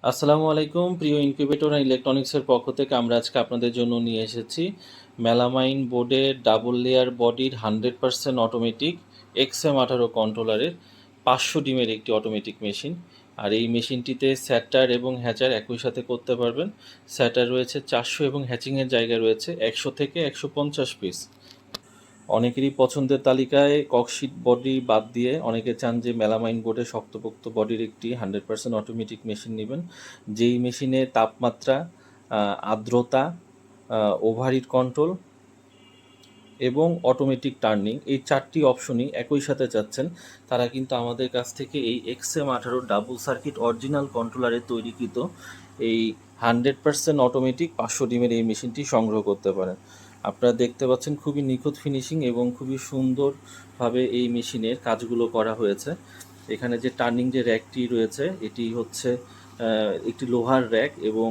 আসসালামু আলাইকুম প্রিয় ইনকিউবেটর অ্যান্ড ইলেকট্রনিক্সের পক্ষ থেকে আমরা আজকে আপনাদের জন্য নিয়ে এসেছি মেলামাইন বোর্ডের ডাবল লেয়ার বডির 100% অটোমেটিক XM18 কন্ট্রোলারের 500 ডিমের একটি অটোমেটিক মেশিন। আর এই মেশিনটিতে স্যাটার এবং হ্যাচার একই সাথে করতে পারবেন। স্যাটার রয়েছে 400 এবং হ্যাচিংয়ের জায়গা রয়েছে 100 থেকে 150 পিস। অনেকেরই পছন্দের তালিকায় ককশিট বডি বাদ দিয়ে অনেকে চান যে মেলামাইন বোর্ডে শক্তপোক্ত বডির একটি 100% অটোমেটিক মেশিন নেবেন, যেই মেশিনে তাপমাত্রা, আর্দ্রতা, ওভারহিট কন্ট্রোল এবং অটোমেটিক টার্নিং এই 4টি অপশনই একই সাথে চাচ্ছেন। তারা কিন্তু আমাদের কাছ থেকে এই XM18 ডাবল সার্কিট অরিজিনাল কন্ট্রোলারে তৈরিকৃত এই 100% অটোমেটিক 500 ডিমের এই মেশিনটি সংগ্রহ করতে পারেন। আপনারা দেখতে পাচ্ছেন খুবই নিখুঁত ফিনিশিং এবং খুবই সুন্দরভাবে এই মেশিনের কাজগুলো করা হয়েছে। এখানে যে টার্নিং যে র্যাকটি রয়েছে এটি হচ্ছে একটি লোহার র্যাক, এবং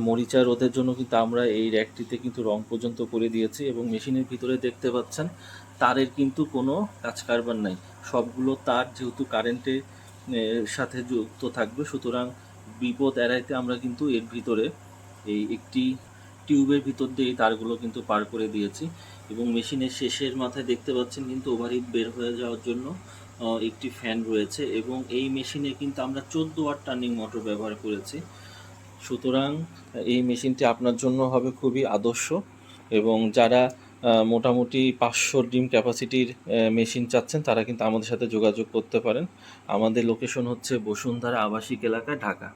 মরিচা রোধের জন্য কিন্তু আমরা এই র্যাকটিতে কিন্তু রং পর্যন্ত করে দিয়েছি। এবং মেশিনের ভিতরে দেখতে পাচ্ছেন তারের কিন্তু কোনো কাজ কারবার নাই, সবগুলো তার যেহেতু কারেন্টের সাথে যুক্ত থাকবে, সুতরাং বিপদ এড়াইতে আমরা কিন্তু এর ভিতরে এই একটি টিউবের ভিতর দিয়ে এই তারগুলো কিন্তু পার করে দিয়েছি। এবং মেশিনের শেষের মাথায় দেখতে পাচ্ছেন কিন্তু ওভারহিট বের হয়ে যাওয়ার জন্য একটি ফ্যান রয়েছে, এবং এই মেশিনে কিন্তু আমরা 14 ওয়াট টার্নিং মোটর ব্যবহার করেছি। সুতরাং এই মেশিনটি আপনার জন্য হবে খুবই আদর্শ। এবং যারা মোটামুটি 500 ডিম ক্যাপাসিটির মেশিন চাচ্ছেন তারা কিন্তু আমাদের সাথে যোগাযোগ করতে পারেন। আমাদের লোকেশন হচ্ছে বসুন্ধরা আবাসিক এলাকা, ঢাকা।